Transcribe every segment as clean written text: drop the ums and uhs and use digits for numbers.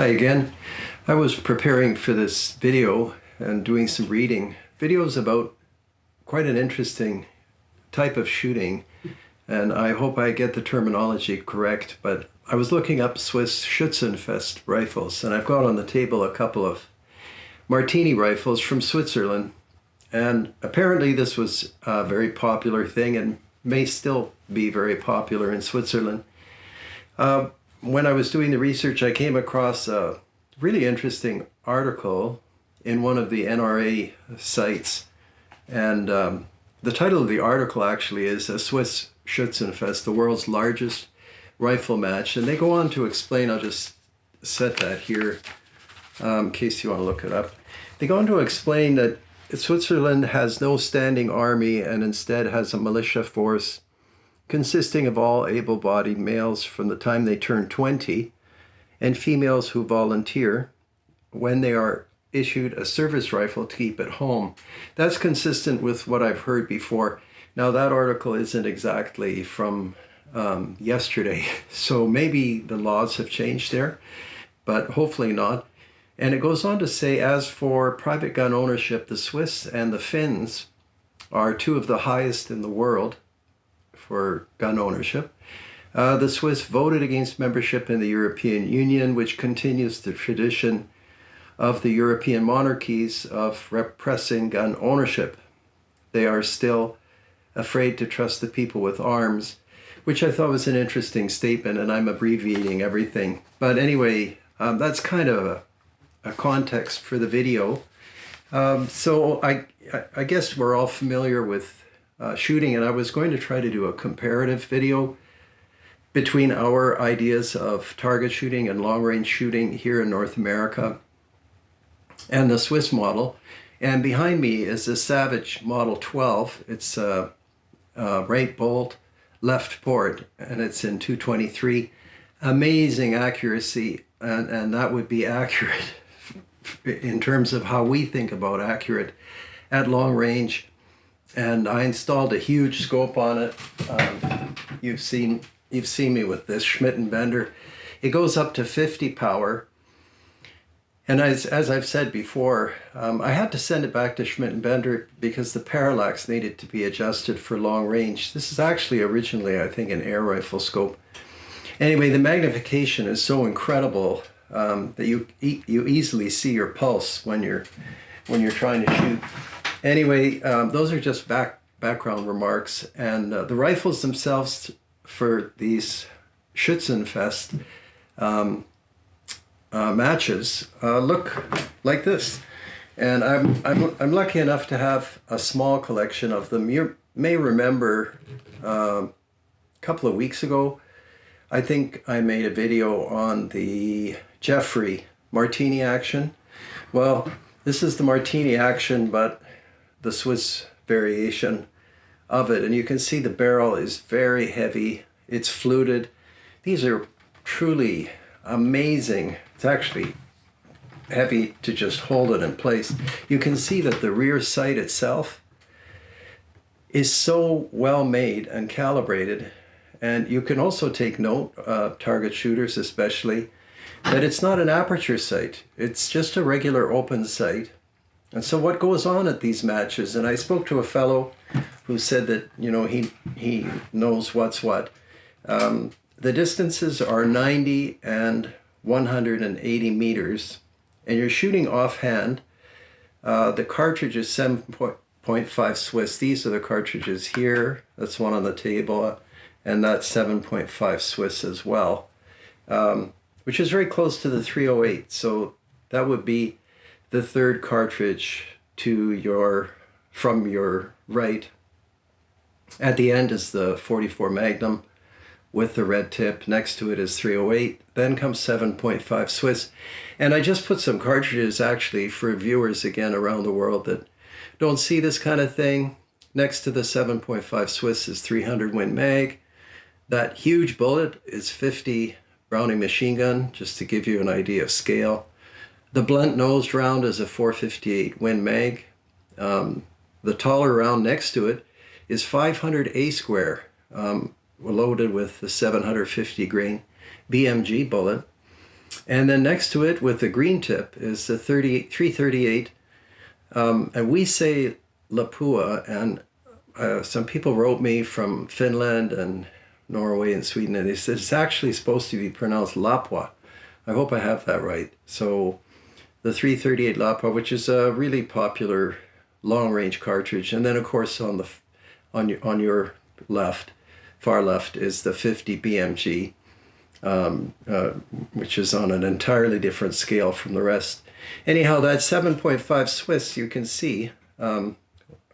Hi again. I was preparing for this video and doing some reading. Videos about quite an interesting type of shooting, and I hope I get the terminology correct, but I was looking up Swiss Schützenfest rifles, and I've got on the table a couple of Martini rifles from Switzerland, and apparently this was a very popular thing and may still be very popular in Switzerland. When I was doing the research, I came across a really interesting article in one of the NRA sites. And the title of the article actually is "A Swiss Schützenfest, the world's largest rifle match." And they go on to explain, I'll just set that here in case you want to look it up. They go on to explain that Switzerland has no standing army and instead has a militia force consisting of all able-bodied males from the time they turn 20 and females who volunteer when they are issued a service rifle to keep at home. That's consistent with what I've heard before. Now that article isn't exactly from yesterday, so maybe the laws have changed there, but hopefully not. And it goes on to say, as for private gun ownership, the Swiss and the Finns are two of the highest in the world for gun ownership. The Swiss voted against membership in the European Union, which continues the tradition of the European monarchies of repressing gun ownership. They are still afraid to trust the people with arms, which I thought was an interesting statement, and I'm abbreviating everything. But anyway, that's kind of a context for the video. So I guess we're all familiar with shooting, and I was going to try to do a comparative video between our ideas of target shooting and long-range shooting here in North America and the Swiss model. And behind me is the Savage Model 12. It's a right bolt, left port, and it's in 223. Amazing accuracy, and that would be accurate in terms of how we think about accurate at long range. And I installed a huge scope on it. You've seen me with this Schmidt & Bender. It goes up to 50 power. And as I've said before, I had to send it back to Schmidt & Bender because the parallax needed to be adjusted for long range. This is actually originally, I think, an air rifle scope. Anyway, the magnification is so incredible that you easily see your pulse when you're trying to shoot. Anyway, those are just background remarks, and the rifles themselves for these Schützenfest matches look like this. And I'm lucky enough to have a small collection of them. You may remember a couple of weeks ago, I think I made a video on the Jeffrey Martini action. Well, this is the Martini action, but the Swiss variation of it. And you can see the barrel is very heavy. It's fluted. These are truly amazing. It's actually heavy to just hold it in place. You can see that the rear sight itself is so well made and calibrated. And you can also take note, target shooters especially, that it's not an aperture sight. It's just a regular open sight. And so what goes on at these matches, and I spoke to a fellow who said that, you know, he knows what's what. The distances are 90 and 180 meters, and you're shooting offhand. The cartridge is 7.5 Swiss. These are the cartridges here. That's one on the table, and that's 7.5 Swiss as well, which is very close to the 308. So that would be the third cartridge from your right. At the end is the 44 Magnum with the red tip. Next to it is 308. Then comes 7.5 Swiss. And I just put some cartridges actually for viewers again around the world that don't see this kind of thing. Next to the 7.5 Swiss is 300 Win Mag. That huge bullet is 50 Browning machine gun, just to give you an idea of scale. The blunt-nosed round is a 458 Win Mag. The taller round next to it is 500 A square, loaded with the 750 grain BMG bullet. And then next to it with the green tip is the 338. And we say Lapua, and some people wrote me from Finland and Norway and Sweden, and they said it's actually supposed to be pronounced Lapua. I hope I have that right. So the 338 Lapua, which is a really popular long-range cartridge, and then of course on your left, far left, is the 50 BMG, which is on an entirely different scale from the rest. Anyhow, that 7.5 Swiss, you can see,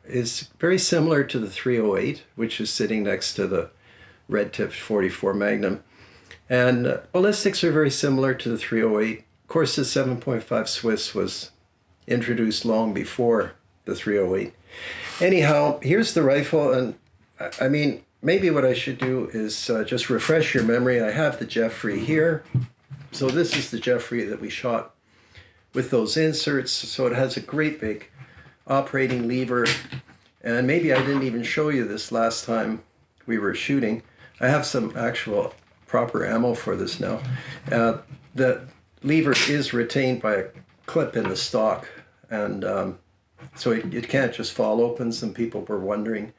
is very similar to the 308, which is sitting next to the red tip 44 Magnum. And ballistics are very similar to the 308. Of course, the 7.5 Swiss was introduced long before the 308. Anyhow, here's the rifle, and I mean, maybe what I should do is just refresh your memory. I have the Jeffrey here. So this is the Jeffrey that we shot with those inserts. So it has a great big operating lever. And maybe I didn't even show you this last time we were shooting. I have some actual proper ammo for this now. The lever is retained by a clip in the stock. And so it can't just fall open. Some people were wondering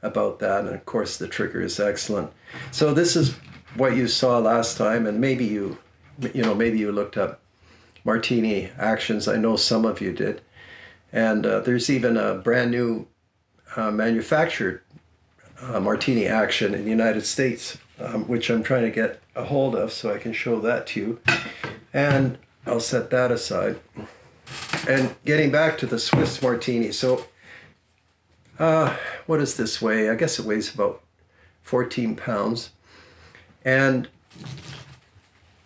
about that, and of course the trigger is excellent. So this is what you saw last time, and maybe you looked up Martini actions. I know some of you did, and there's even a brand new manufactured Martini action in the United States, which I'm trying to get a hold of so I can show that to you, and I'll set that aside. And getting back to the Swiss Martini, so what does this weigh? I guess it weighs about 14 pounds. And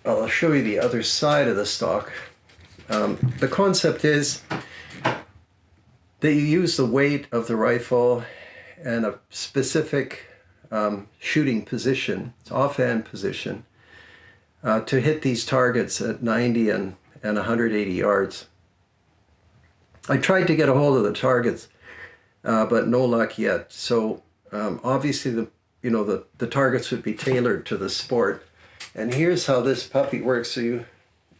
I'll show you the other side of the stock. The concept is that you use the weight of the rifle and a specific shooting position, it's offhand position, to hit these targets at 90 and 180 yards. I tried to get a hold of the targets, but no luck yet. So obviously the targets would be tailored to the sport. And here's how this puppy works. So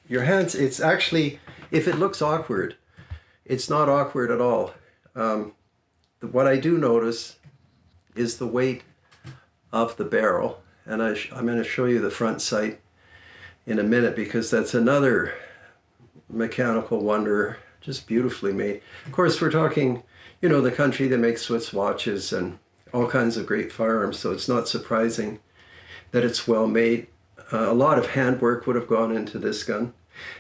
your hands, it's actually, if it looks awkward, it's not awkward at all. What I do notice is the weight of the barrel. And I'm going to show you the front sight in a minute, because that's another mechanical wonder, just beautifully made. Of course, we're talking, the country that makes Swiss watches and all kinds of great firearms, so it's not surprising that it's well made. A lot of handwork would have gone into this gun.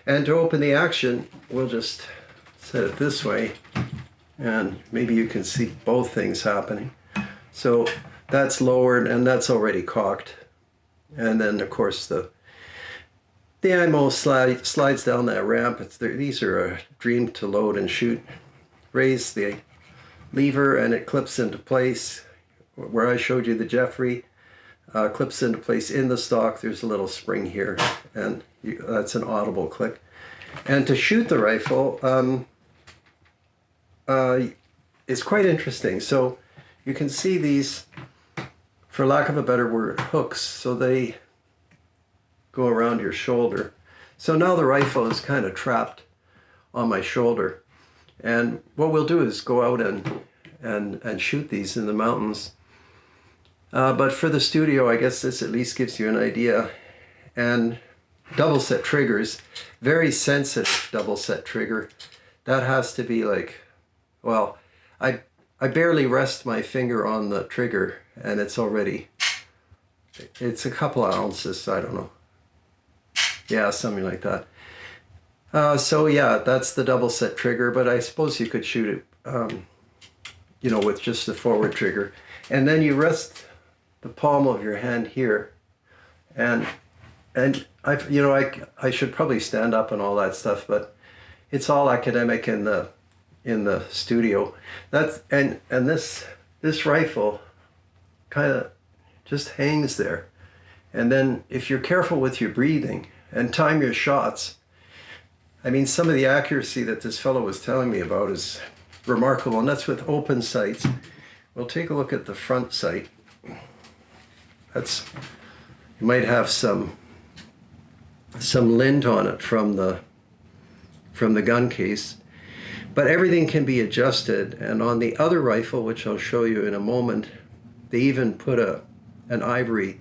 And to open the action, we'll just set it this way, and maybe you can see both things happening. So that's lowered, and that's already cocked. And then, of course, the ammo slides down that ramp. These are a dream to load and shoot. Raise the lever and it clips into place. Where I showed you the Jeffrey, clips into place in the stock. There's a little spring here, and that's an audible click. And to shoot the rifle, it's quite interesting. So you can see these, for lack of a better word, hooks. So they go around your shoulder. So now the rifle is kind of trapped on my shoulder. And what we'll do is go out and shoot these in the mountains. But for the studio, I guess this at least gives you an idea. And double set triggers, very sensitive double set trigger. That has to be like, well, I barely rest my finger on the trigger and it's a couple of ounces, I don't know. Yeah, something like that. So yeah, that's the double set trigger, but I suppose you could shoot it, with just the forward trigger. And then you rest the palm of your hand here, and I should probably stand up and all that stuff, but it's all academic in the studio. And this rifle kind of just hangs there. And then if you're careful with your breathing and time your shots, I mean, some of the accuracy that this fellow was telling me about is remarkable, and that's with open sights. We'll take a look at the front sight. You might have some some lint on it from the gun case. But everything can be adjusted, and on the other rifle, which I'll show you in a moment, they even put an ivory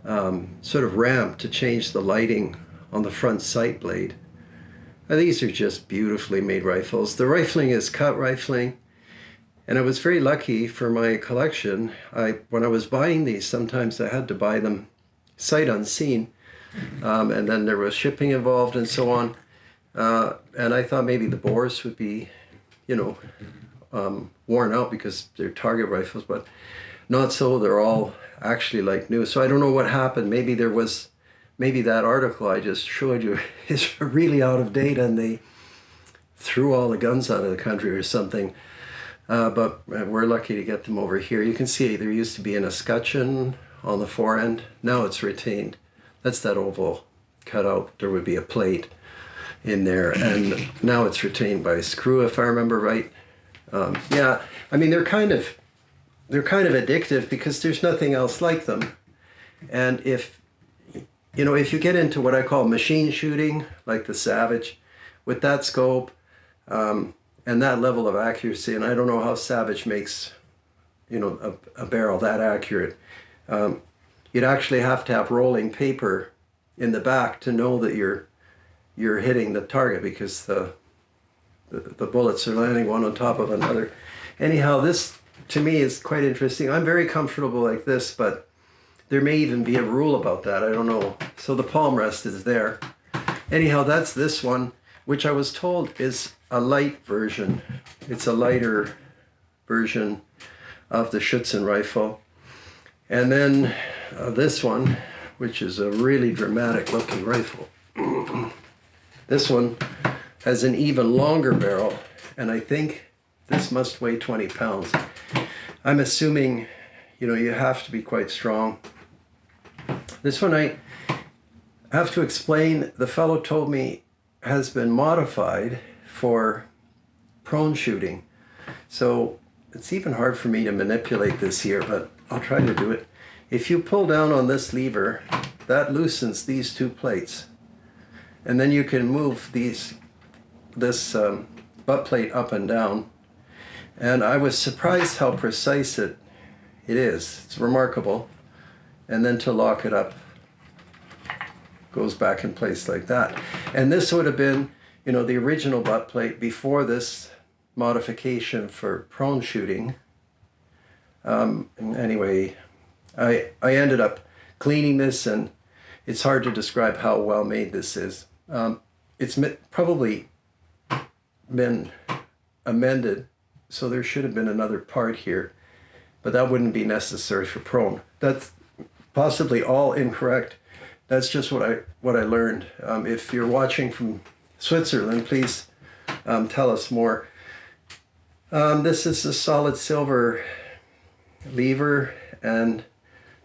sort of ramp to change the lighting on the front sight blade. Now, these are just beautifully made rifles. The rifling is cut rifling, and I was very lucky for my collection. When I was buying these, sometimes I had to buy them sight unseen, and then there was shipping involved and so on. And I thought maybe the bores would be, worn out because they're target rifles, but not so. They're all actually like new. So I don't know what happened. Maybe that article I just showed you is really out of date and they threw all the guns out of the country or something. But we're lucky to get them over here. You can see there used to be an escutcheon on the fore end. Now it's retained. That's that oval cut out. There would be a plate in there, and now it's retained by a screw, if I remember right. Yeah, I mean they're kind of addictive because there's nothing else like them. And if you get into what I call machine shooting, like the Savage, with that scope and that level of accuracy, and I don't know how Savage makes a barrel that accurate. You'd actually have to have rolling paper in the back to know that you're hitting the target, because the bullets are landing one on top of another. Anyhow, this to me is quite interesting. I'm very comfortable like this, but there may even be a rule about that. I don't know. So the palm rest is there. Anyhow, that's this one, which I was told is a light version. It's a lighter version of the Schützen rifle. And then this one, which is a really dramatic looking rifle. This one has an even longer barrel, and I think this must weigh 20 pounds. I'm assuming, you have to be quite strong. This one I have to explain, the fellow told me has been modified for prone shooting. So it's even hard for me to manipulate this here, but I'll try to do it. If you pull down on this lever, that loosens these two plates. And then you can move this butt plate up and down. And I was surprised how precise it is. It's remarkable. And then to lock it up, goes back in place like that. And this would have been, the original butt plate before this modification for prone shooting. Anyway, I ended up cleaning this, and it's hard to describe how well made this is. It's probably been amended, so there should have been another part here, but that wouldn't be necessary for prone. That's possibly all incorrect. That's just what I learned. If you're watching from Switzerland, please tell us more. This is a solid silver lever and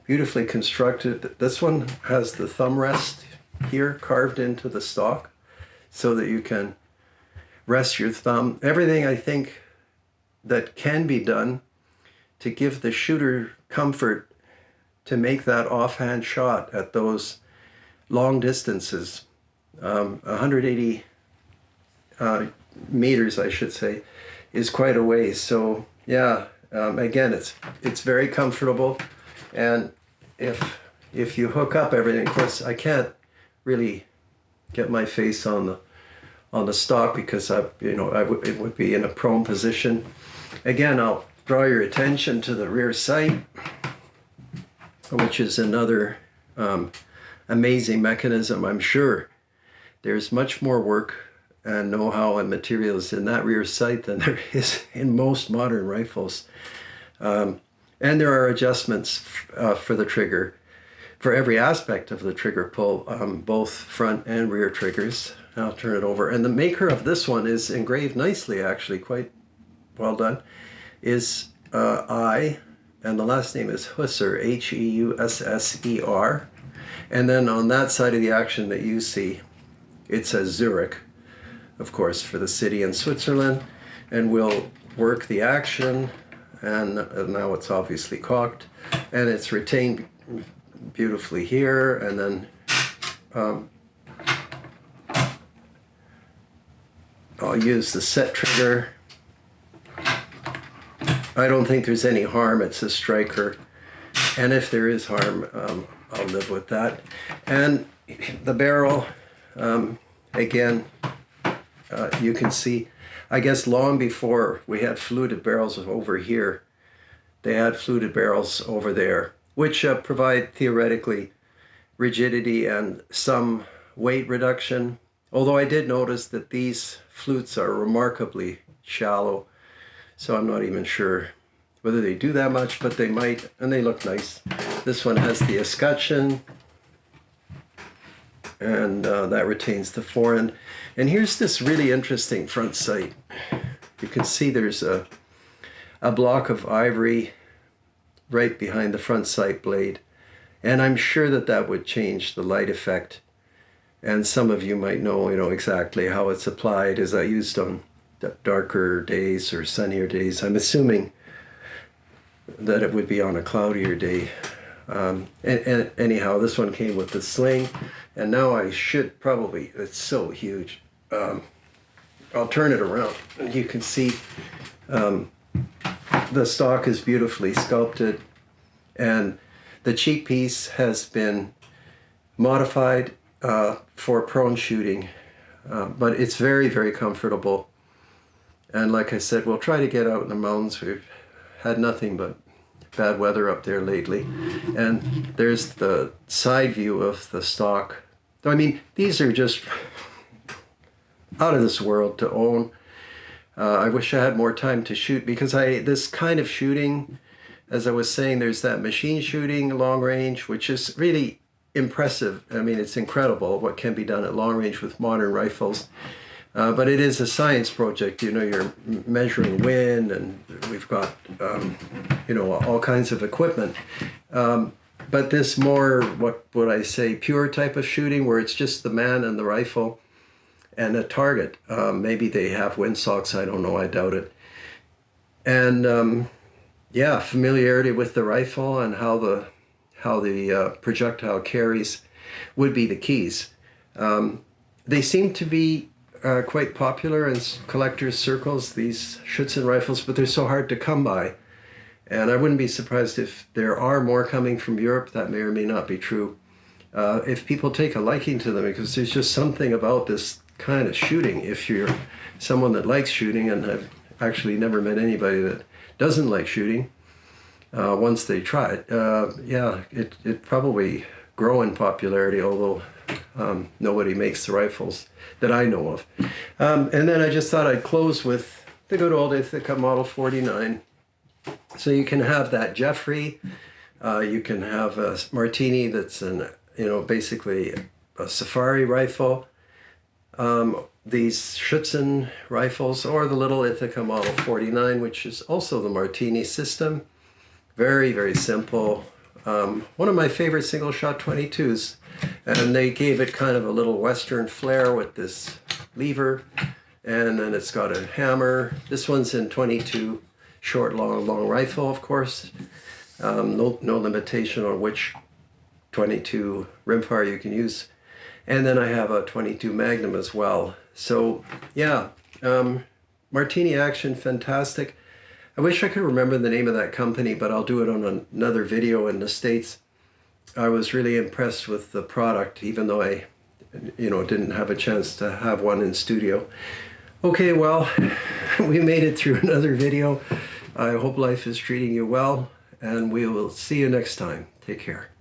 beautifully constructed. This one has the thumb rest here carved into the stock so that you can rest your thumb. Everything I think that can be done to give the shooter comfort to make that offhand shot at those long distances, 180 meters, I should say, is quite a ways. So yeah, again, it's very comfortable, and if you hook up everything, of course, I can't really get my face on the stock because it would be in a prone position. Again, I'll draw your attention to the rear sight, which is another amazing mechanism. I'm sure there's much more work and know-how and materials in that rear sight than there is in most modern rifles. And there are adjustments for the trigger, for every aspect of the trigger pull, both front and rear triggers. I'll turn it over. And the maker of this one is engraved nicely, actually, quite well done, is I, and the last name is Husser, Heusser. And then on that side of the action that you see, it says Zurich, of course, for the city in Switzerland. And we'll work the action, and now it's obviously cocked, and it's retained beautifully here, and then I'll use the set trigger. I don't think there's any harm. It's a striker. And if there is harm, I'll live with that. And the barrel, again, you can see, I guess long before we had fluted barrels over here, they had fluted barrels over there, which provide theoretically rigidity and some weight reduction. Although I did notice that these flutes are remarkably shallow, so I'm not even sure whether they do that much, but they might, and they look nice. This one has the escutcheon, and that retains the forend. And here's this really interesting front sight. You can see there's a block of ivory right behind the front sight blade, and I'm sure that that would change the light effect. And some of you might know, exactly how it's applied. Is that used on darker days or sunnier days? I'm assuming that it would be on a cloudier day. And anyhow, this one came with the sling, and now I should probably, it's so huge. I'll turn it around, and you can see the stock is beautifully sculpted, and the cheek piece has been modified for prone shooting, but it's very, very comfortable. And like I said, we'll try to get out in the mountains. We've had nothing but bad weather up there lately. And there's the side view of the stock. I mean, these are just out of this world to own. I wish I had more time to shoot, because this kind of shooting, as I was saying, there's that machine shooting long range, which is really impressive. I mean, it's incredible what can be done at long range with modern rifles. But it is a science project. You're measuring wind, and we've got, all kinds of equipment. But this more, what would I say, pure type of shooting, where it's just the man and the rifle and a target. Maybe they have windsocks, I don't know, I doubt it. And yeah, familiarity with the rifle and how the projectile carries would be the keys. They seem to be quite popular in collectors' circles, these Schützen rifles, but they're so hard to come by. And I wouldn't be surprised if there are more coming from Europe. That may or may not be true. If people take a liking to them, because there's just something about this kind of shooting. If you're someone that likes shooting, and I've actually never met anybody that doesn't like shooting, once they try it, yeah, it probably grow in popularity, although nobody makes the rifles that I know of. And then I just thought I'd close with the good old Ithaca Model 49. So you can have that Jeffrey, you can have a Martini that's basically a safari rifle, these Schützen rifles, or the little Ithaca Model 49, which is also the Martini system. Very, very simple. One of my favorite single-shot 22s, and they gave it kind of a little Western flair with this lever, and then it's got a hammer. This one's in 22, short, long rifle, of course. No limitation on which 22 rimfire you can use. And then I have a 22 Magnum as well. So yeah, Martini action, fantastic. I wish I could remember the name of that company, but I'll do it on another video in the States. I was really impressed with the product, even though I, didn't have a chance to have one in studio. Okay, well, we made it through another video. I hope life is treating you well, and we will see you next time. Take care.